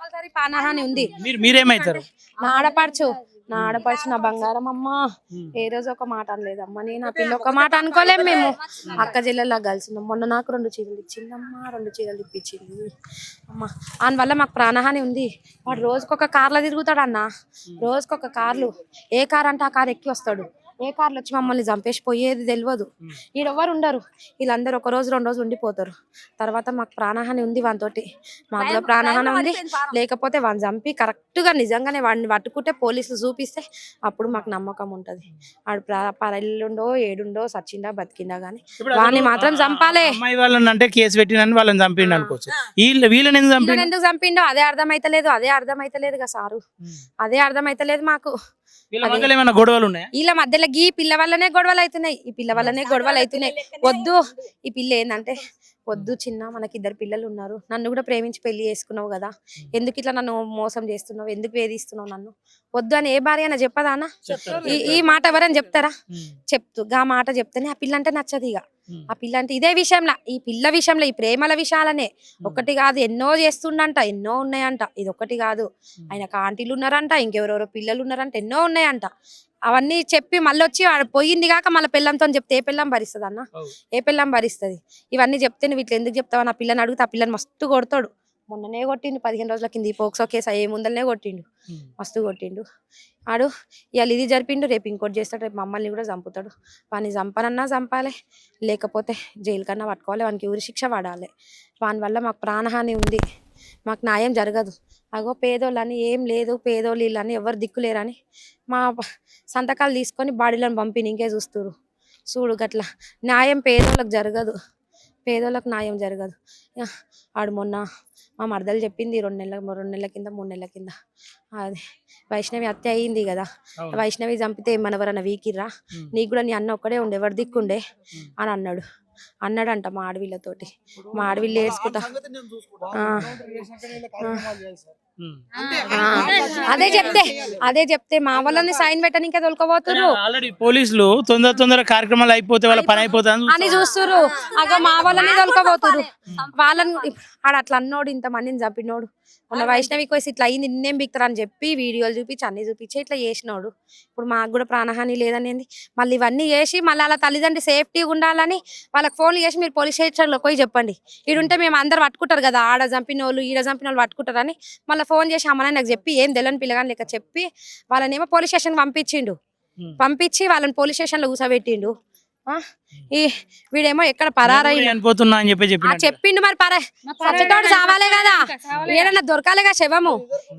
Compulsory ప్రాణహాని ఉంది. మీరేమైతారు? నా ఆడపడుచు నా బంగారం అమ్మ. ఏ రోజు ఒక మాట అనలేదమ్మా. నేను ఆ పిల్ల ఒక మాట అనుకోలేము. మేము అక్క చెల్లెల్లా కలిసినాం. మొన్న నాకు 2 చీరలు ఇచ్చిందమ్మా, 2 చీరలు ఇప్పించింది అమ్మ. దాని వల్ల మాకు ప్రాణహాని ఉంది. వాడు రోజుకొక కార్లో తిరుగుతాడు అన్న, రోజుకొక కార్లు. ఏ కార్ అంటే ఆ కార్ ఎక్కి వస్తాడు. ఏ కార్లు వచ్చి మమ్మల్ని చంపేసి పోయేది తెలియదు. ఈడెవ్వరు ఉండరు. వీళ్ళందరూ 1 రోజు 2 రోజులు ఉండిపోతారు. తర్వాత మాకు ప్రాణహాని ఉంది వానితోటి. మాకు కూడా ప్రాణహాని ఉంది. లేకపోతే వాడిని చంపి కరెక్ట్గా నిజంగానే వాడిని పట్టుకుంటే పోలీసులు చూపిస్తే అప్పుడు మాకు నమ్మకం ఉంటది. వాడు పరెల్లుండో ఏడుండో సచ్చిండా బతికిండా గానీ వాడిని మాత్రం చంపాలే. అమ్మాయి వాళ్ళని అంటే కేసు పెట్టినని వాళ్ళని చంపిండు అనుకోవచ్చు. వీళ్ళని ఎందుకు చంపిండో అదే అర్థమైతలేదు సారు. అదే అర్థమైతలేదు మాకు. గొడవలు ఉన్నాయి వీళ్ళ మధ్యలో ఈ పిల్ల వల్లనే గొడవలు అవుతున్నాయి. వద్దు ఈ పిల్ల ఏంటంటే వద్దు చిన్న, మనకి 2 పిల్లలు ఉన్నారు. నన్ను కూడా ప్రేమించి పెళ్లి చేసుకున్నావు కదా, ఎందుకు ఇట్లా నన్ను మోసం చేస్తున్నావు, ఎందుకు వేధిస్తున్నావు నన్ను, వద్దు అని ఏ భార్య అయినా చెప్పదా అన్న? ఈ మాట ఎవరైనా చెప్తారా? గా మాట చెప్తేనే ఆ పిల్ల అంటే నచ్చదు. ఇక ఆ పిల్ల అంటే ఇదే విషయంలో, ఈ పిల్ల విషయంలో, ఈ ప్రేమల విషయాలనే ఒకటి కాదు ఎన్నో చేస్తుండంట, ఎన్నో ఉన్నాయంట. ఇది ఒకటి కాదు, ఆయనకు ఆంటీలు ఉన్నారంట, ఇంకెవరెవరో పిల్లలు ఉన్నారంట, ఎన్నో ఉన్నాయంట. అవన్నీ చెప్పి మళ్ళీ వచ్చి పోయింది కాక మళ్ళీ పిల్లంతో చెప్తే ఏ పిల్లం భరిస్తుంది అన్న? ఏ పిల్లం భరిస్తుంది? ఇవన్నీ చెప్తే నువ్వు ఇట్లా ఎందుకు చెప్తావు? నా పిల్లని అడిగితే ఆ పిల్లని మస్తు కొడతాడు. మొన్ననే కొట్టిండు, 15 రోజుల కింద ఈ పోక్సో కేసు అయ్యే ముందరనే కొట్టిండు, మస్తు కొట్టిండు. ఆడు ఇవాళ ఇది జరిపిండు, రేపు ఇంకోటి చేస్తాడు, రేపు మమ్మల్ని కూడా చంపుతాడు. వాడిని చంపనన్నా చంపాలి, లేకపోతే జైలు కన్నా పట్టుకోవాలి, వానికి ఊరి శిక్ష పడాలి. వాని వల్ల మాకు ప్రాణహాని ఉంది, మాకు న్యాయం జరగదు. అగో పేదోళ్ళని ఏం లేదు, పేదోళ్ళు వీళ్ళని ఎవరు దిక్కులేరని మా సంతకాలు తీసుకొని బాడీలను పంపిణీ ఇంకే చూడు గట్లా న్యాయం పేదోళ్ళకి జరగదు. ఆడు మొన్న మా మరదలు చెప్పింది 2 నెలల కింద 3 నెలల కింద అది వైష్ణవి హత్య అయ్యింది కదా, వైష్ణవి చంపితే మనవరన్నా వీకిర్రా, నీకు కూడా నీ అన్న ఒక్కడే ఉండే, ఎవరు దిక్కుండే అని అన్నాడంట మా ఆడవిళ్ళతోటి. మా ఆడవిళ్ళు ఏడ్చుకుంటా అదే చెప్తే మా వాళ్ళని సైన్ పెట్టడానికి తోలుకోబోతురు. ఆల్రెడీ పోలీసులు తొందర కార్యక్రమాలు అయిపోతే వాళ్ళ పని అయిపోతుంది అని చూస్తురు. అగో మా వాళ్ళని తోలుకోబోతురు. వాళ్ళని ఆడ అట్లా అన్నోడు, ఇంతమందిని చంపినోడు, మొన్న వైష్ణవికి వచ్చి ఇట్లా అయ్యింది నిన్నేం బిక్తారు అని చెప్పి వీడియోలు చూపించి అన్ని చూపించి ఇట్లా చేసినోడు. ఇప్పుడు మాకు కూడా ప్రాణహాని లేదనేది. మళ్ళీ ఇవన్నీ చేసి మళ్ళీ అలా తల్లిదండ్రులు సేఫ్టీగా ఉండాలని వాళ్ళకి ఫోన్లు చేసి మీరు పోలీస్ స్టేషన్లో పోయి చెప్పండి, ఈడుంటే మేము అందరు పట్టుకుంటారు కదా, ఆడ చంపిన వాళ్ళు ఈడ చంపిన వాళ్ళు పట్టుకుంటారని మళ్ళీ ఫోన్ చేసి అమ్మని నాకు చెప్పి ఏం తెలియని పిల్లగాని లెక్క చెప్పి వాళ్ళనేమో పోలీస్ స్టేషన్ పంపించి వాళ్ళని పోలీస్ స్టేషన్ లో కూసబెట్టిండు. ఈ వీడేమో ఎక్కడ పరారైపోతున్నా అని చెప్పిండు. మరి సచ్చటోడు చావాలే కదా, ఏడన్నా దొరకాలేగా శవము.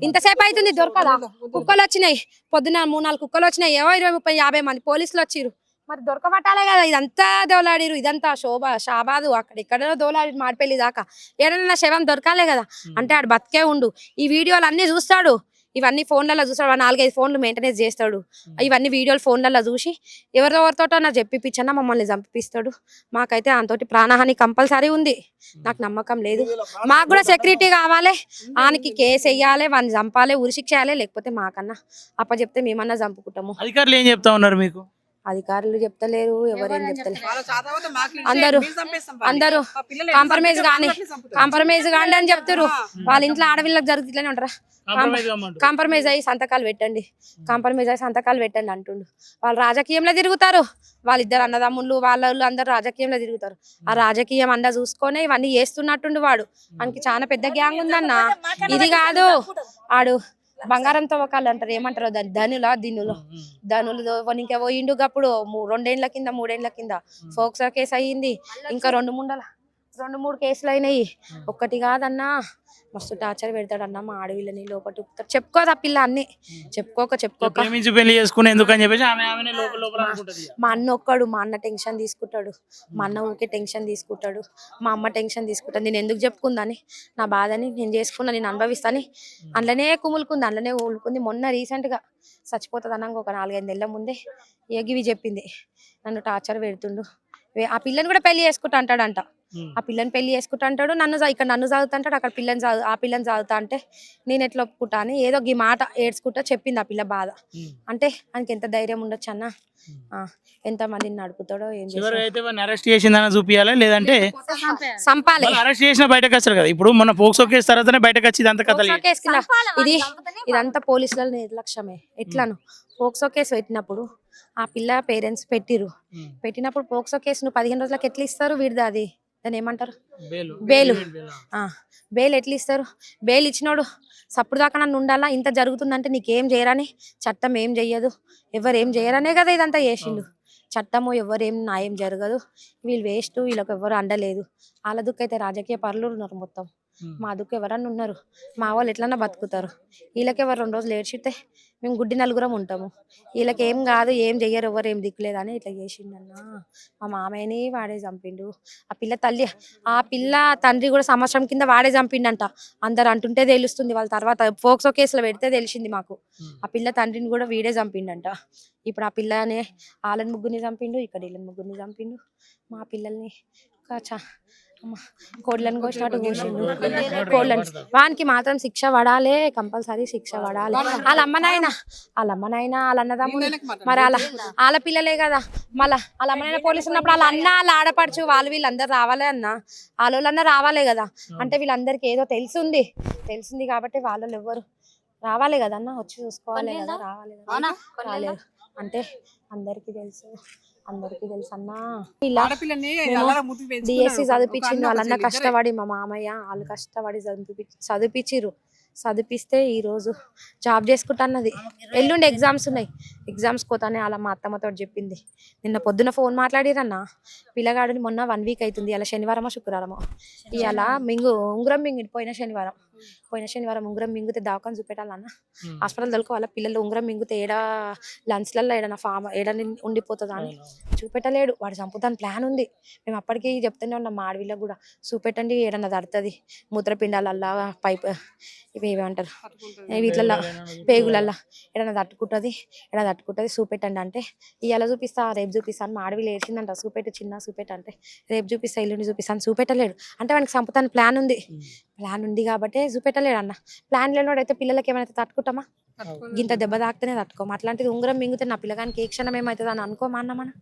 ఇంతసేపు అవుతుంది దొరకదా? కుక్కలు వచ్చినాయి పొద్దున 3-4 కుక్కలు వచ్చినాయి, 20-30-50 మంది పోలీసులు వచ్చిరు. మరి దొరకబట్టాలే కదా. ఇదంతా దోలాడిరు, ఇదంతా షాబాదు అక్కడెక్కడో దోలాడిరు మాడిపెళ్లి దాకా. ఏడన్నా శవం దొరకాలే కదా. అంటే ఆడు బతికే ఉండు. ఈ వీడియోలు అన్ని చూస్తాడు, ఇవన్నీ ఫోన్లలో చూస్తాడు. 4-5 ఫోన్లు మెయింటెనెన్స్ చేస్తాడు. ఇవన్నీ వీడియోలు ఫోన్లలో చూసి ఎవరితోటో నా చెప్పిచ్చన్నా మమ్మల్ని చంపిస్తాడు. మాకైతే దాంతోటి ప్రాణహాని కంపల్సరీ ఉంది. నాకు నమ్మకం లేదు. మాకు కూడా సెక్యూరిటీ కావాలి, ఆయనకి కేసు వేయాలి, వాడిని చంపాలి, ఉరిశిక్ష చేయాలి, లేకపోతే మాకన్నా అప్పచెప్తే మేమన్నా చంపుకుంటాము. అధికారులు ఏం చెప్తా ఉన్నారు మీకు? అధికారులు చెప్తలేరు, ఎవరేం చెప్తలేరు. అందరూ కాంప్రమైజ్ కాండి అని చెప్తారు. వాళ్ళ ఇంట్లో ఆడవిళ్ళకి జరుగుతుందని ఉంటారా? కాంప్రమైజ్ అయ్యి సంతకాలు పెట్టండి అంటుండు. వాళ్ళు రాజకీయంలో తిరుగుతారు, వాళ్ళిద్దరు అన్నదమ్ముళ్ళు వాళ్ళు అందరు రాజకీయంలో తిరుగుతారు. ఆ రాజకీయం అందా చూసుకొని ఇవన్నీ చేస్తున్నట్టుండు. వాడు మనకి చాలా పెద్ద గ్యాంగ్ ఉందన్న. ఇది కాదు, ఆడు బంగారం తవ్వకాలు అంటారు, ఏమంటారు దాన్ని, ధనులు ఇంకా పోయిండు. అప్పుడు 2 ఏళ్ల కింద 3 ఏళ్ల కింద ఫోక్సో కేసు అయ్యింది. ఇంకా 2-3 కేసులు అయినాయి. ఒక్కటి కాదన్నా, మస్తు టార్చర్ పెడతాడన్నా మా ఆడవిళ్ళని. లోపల చెప్పుకోదు ఆ పిల్ల, అన్ని చెప్పుకోక మా అన్న ఒక్కడు, మా అన్న టెన్షన్ తీసుకుంటాడు, మా అన్న ఊకే టెన్షన్ తీసుకుంటాడు, మా అమ్మ టెన్షన్ తీసుకుంటాడు. నేను ఎందుకు చెప్పుకుందని, నా బాధని నేను చేసుకున్నా, నేను అనుభవిస్తాను. అందులోనే ఊలుకుంది. మొన్న రీసెంట్ గా చచ్చిపోతుంది అన్నాక ఒక 4-5 నెలల ముందే ఎగివి చెప్పింది, నన్ను టార్చర్ పెడుతుండు. ఆ పిల్లని కూడా పెళ్లి చేసుకుంటా అంటాడంట. ఆ పిల్లని పెళ్లి చేసుకుంటా అంటాడు, ఇక్కడ నన్ను చదువుతా అంటాడు, అక్కడ ఆ పిల్లని చదువుతా అంటే నేను ఎట్లా ఒప్పుకుంటా అని ఏదో ఈ మాట ఏడ్చుకుంటా చెప్పింది ఆ పిల్ల బాధ. అంటే ఆయనకి ఎంత ధైర్యం ఉండొచ్చు అన్న, ఎంత మందిని నడుపుతాడో ఏం చివరికి చేస్తాడో. అయితే వాడిని అరెస్ట్ చేసిందని చూపియాలా, లేదంటే సంపాలే. అరెస్ట్ చేసిన బయటకు వస్తారు కదా. ఇప్పుడు మన పోక్సో కేసు తర్వాతనే బయటకు వచ్చి ఇదంతా కథలు పోక్సో కేసు కింద ఇదంతా పోలీసుల నిర్లక్ష్యమే. ఎట్లాను పోక్సో కేసు పెట్టినప్పుడు ఆ పిల్ల పేరెంట్స్ పెట్టినప్పుడు పోక్సో కేసు నువ్వు 15 రోజులకు ఎట్లా ఇస్తారు? వీడిది అది దాన్ని ఏమంటారు, బెయిల్. బెయిల్ ఎట్లా ఇస్తారు? బెయిల్ ఇచ్చినోడు సప్పుడు దాకా నన్ను ఉండాలా, ఇంత జరుగుతుందంటే నీకేం చేయరని, చట్టం ఏం చెయ్యదు, ఎవరు ఏం చేయరనే కదా ఇదంతా చేసిండు. చట్టము ఎవరేం న్యాయం జరగదు, వీళ్ళు వేస్ట్, వీళ్ళకి ఎవరు అండలేదు. వాళ్ళ దుక్కు అయితే రాజకీయ పరులు ఉన్నారు మొత్తం, మా దుక్కు ఎవరన్నా ఉన్నారు, మా వాళ్ళు ఎట్లన్నా బతుకుతారు. వీళ్ళకి ఎవరు 2 రోజులు ఏడ్చితే మేము గుడ్డి నలుగురం ఉంటాము, వీళ్ళకి ఏం కాదు, ఏం చెయ్యరు, ఎవరు ఏం దిక్కులేదని ఇట్లా చేసిండన్నా. మా మామయ్యని వాడే చంపిండు. ఆ పిల్ల తండ్రి కూడా సంవత్సరం కింద వాడే చంపిండంట. అందరు అంటుంటే తెలుస్తుంది, వాళ్ళ తర్వాత పోక్సో కేసులో పెడితే తెలిసింది మాకు. ఆ పిల్ల తండ్రిని కూడా వీడే చంపిండంట. ఇప్పుడు ఆ పిల్లనే వాళ్ళని ముగ్గురిని చంపిండు, ఇక్కడ వీళ్ళని ముగ్గురిని చంపిండు. మా పిల్లల్ని కోళ్ళని కోసినట్టు కోసిండు. కోళ్ళని వానికి మాత్రం శిక్ష పడాలి, కంపల్సరీ శిక్ష పడాలి. వాళ్ళ అమ్మనైనా వాళ్ళ అన్నదమ్ములు మరి వాళ్ళ పిల్లలే కదా. మళ్ళీ వాళ్ళ అమ్మనైనా పోలీసు ఉన్నప్పుడు వాళ్ళ అన్న, వాళ్ళ ఆడపడుచు, వీళ్ళందరూ రావాలి అన్న, వాళ్ళన్నా రావాలే కదా. అంటే వీళ్ళందరికీ ఏదో తెలిసింది కాబట్టి వాళ్ళు ఎవరు రావాలి కదా అన్న, వచ్చి చూసుకోవాలి కదా, రావాలి కదా. రాలేదు అంటే అందరికీ తెలుసు అన్నా. డిఎస్సి చదివించిండు వాళ్ళన్న కష్టపడి, మా మామయ్య వాళ్ళు కష్టపడి చదివిపిస్తే ఈ రోజు జాబ్ చేసుకుంటా అన్నది. ఎల్లుండి ఎగ్జామ్స్ ఉన్నాయి, ఎగ్జామ్స్ పోతానే అలా మా అత్తమ్మతో చెప్పింది. నిన్న పొద్దున ఫోన్ మాట్లాడిరన్నా, పిల్లగాడిని మొన్న 1 వీక్ అవుతుంది, ఇలా శనివారమో శుక్రవారమో. ఇవాళ ఉంగరం మింగి పోయిన శనివారం ఉంగరం మింగితే దవాఖాన చూపెట్టాలన్న, హాస్పిటల్ దొరకవాళ్ళ పిల్లలు ఉంగరం మింగితే లంచ్లలో ఏడన్నా ఏడని ఉండిపోతుందా అని చూపెట్టలేడు. వాడు చంపుతాను ప్లాన్ ఉంది. మేము అప్పటికి చెప్తూనే ఉన్నాం, మా ఆడవిళ్ళకి కూడా చూపెట్టండి, ఏడన్నా తడుతుంది మూత్రపిండాలల్లా, పైప్ ఇవి ఏమంటారు వీటిలల్లో పేగులల్లా ఏడన్నా తట్టుకుంటుంది చూపెట్టండి అంటే, ఇవాళ చూపిస్తా రేపు చూపిస్తా అని మా ఆడవిలు ఏడ్చిందంట. చూపెట్టు అంటే రేపు చూపిస్తా ఎల్లుండి చూపిస్తాను చూపెట్టలేడు. అంటే వానికి చంపుతాను ప్లాన్ ఉంది కాబట్టి చూపెట్టలేడు అన్న. ప్లాన్ లేనివాడు అయితే పిల్లలకి ఏమైనా తట్టుకుంటామా? గింత దెబ్బ తాకితేనే తట్టుకోము, అట్లాంటిది ఉంగరం మింగితే నా పిల్లగానికి ఏ క్షణం ఏమవుతుంది అని అనుకోమా అన్న. మనం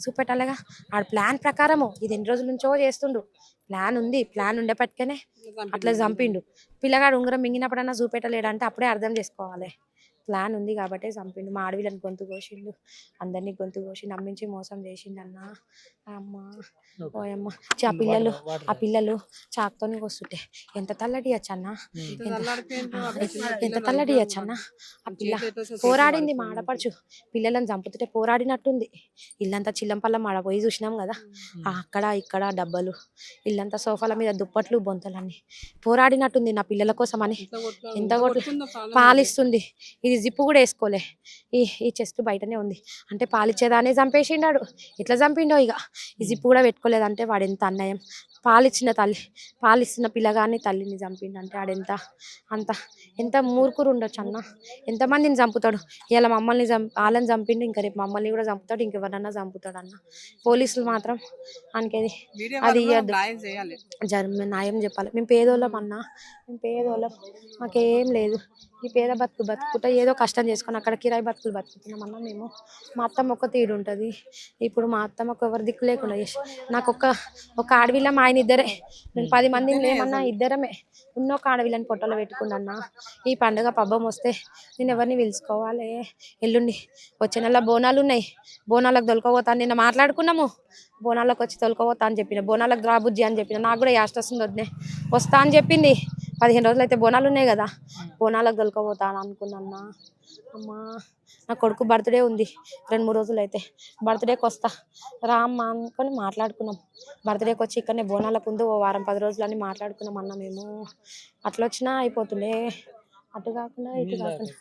చూపెట్టాలిగా. ఆడ ప్లాన్ ప్రకారము ఇది ఎన్ని రోజుల నుంచో చేస్తుండు, ప్లాన్ ఉండేపట్టుకనే అట్లా చంపిండు. పిల్లగాడు ఉంగరం మింగినప్పుడన్నా చూపెట్టలేడు అంటే అప్పుడే అర్థం చేసుకోవాలి, ప్లాన్ ఉంది కాబట్టి చంపిండు. మా ఆడవిళ్ళని గొంతు కోసిండు, అందరినీ గొంతు కోసి నమ్మించి మోసం చేసిండు అన్న. అమ్మ ఓయమ్మ, ఆ పిల్లలు చాకుతోని వస్తుంటే ఎంత తల్లడియచ్చు అన్న, ఎంత తల్లడియచ్చు అన్న. ఆ పిల్ల పోరాడింది, మా ఆడపడుచు పిల్లలను చంపుతుంటే పోరాడినట్టుంది. ఇల్లంతా చిల్లంపల్లం ఆడ పోయి చూసినాం కదా, అక్కడ ఇక్కడ డబ్బలు, ఇల్లంతా సోఫాల మీద దుప్పట్లు బొంతలన్నీ పోరాడినట్టుంది నా పిల్లల కోసం అని. ఎంత పాలిస్తుంది, ఇది జిప్పు కూడా వేసుకోలే, ఈ చెస్ట్ బయటనే ఉంది అంటే పాలిచ్చేదానే చంపేసిండాడు. ఎట్లా చంపిండో ఇక, ఈ జిప్పు కూడా పెట్టుకోలేదంటే వాడు ఎంత అన్యాయం. పాలిస్తున్న పిల్లగాన్ని తల్లిని చంపిండు అంటే ఆడెంత ఎంత మూర్ఖురు ఉండొచ్చు అన్న. ఎంతమందిని చంపుతాడు, ఇలా మమ్మల్ని వాళ్ళని చంపిండు, ఇంకా రేపు మమ్మల్ని కూడా చంపుతాడు, ఇంకెవరన్నా చంపుతాడు అన్న. పోలీసులు మాత్రం ఆయనకి అది ఇవ్వద్దు, న్యాయం చెప్పాలి. మేము పేదోళ్ళం అన్నా, మాకేం లేదు, ఈ పేద బతుకుంటా ఏదో కష్టం చేసుకొని అక్కడ కిరాయి బతుకులు బతుకుతున్నాం అన్నా. మేము మా అత్తమ్మ ఒక్క తీడు ఉంటుంది, ఇప్పుడు మా అత్తమ్మకు ఎవరు దిక్కు లేకుండా చేసి, నాకు ఒక ఆడవిల్ల మా ఆయన ఇద్దరే, మేము 10 మందిని లేమన్నా ఇద్దరమే ఉన్న ఒక ఆడవిల్లని పొట్టలో పెట్టుకున్నా. ఈ పండుగ పబ్బం వస్తే నేను ఎవరిని పిలుచుకోవాలి? ఎల్లుండి వచ్చే నెల బోనాలు ఉన్నాయి, బోనాలకు తొలుకోపోతాను. నిన్న మాట్లాడుకున్నాము, బోనాలకు వచ్చి తొలుకోపోతా అని చెప్పిన, బోనాలకు రాబుజ్జి అని చెప్పిన. నాకు కూడా యాస్ట్ వస్తుంది, వద్దే వస్తా అని చెప్పింది. 15 రోజులు అయితే బోనాలు ఉన్నాయి కదా, బోనాలకు తొలుకోపోతాను అనుకున్నా. అమ్మా నా కొడుకు బర్త్డే ఉంది 2-3 రోజులు అయితే, బర్త్డేకి వస్తా రా అమ్మ అనుకొని మాట్లాడుకున్నాం. బర్త్డేకి వచ్చి ఇక్కడనే బోనాలకు ముందు 1 వారం 10 రోజులు అని మాట్లాడుకున్నాం అన్న. మేము అట్లా వచ్చినా అయిపోతుండే, అటు కాకుండా ఇటు కాకుండా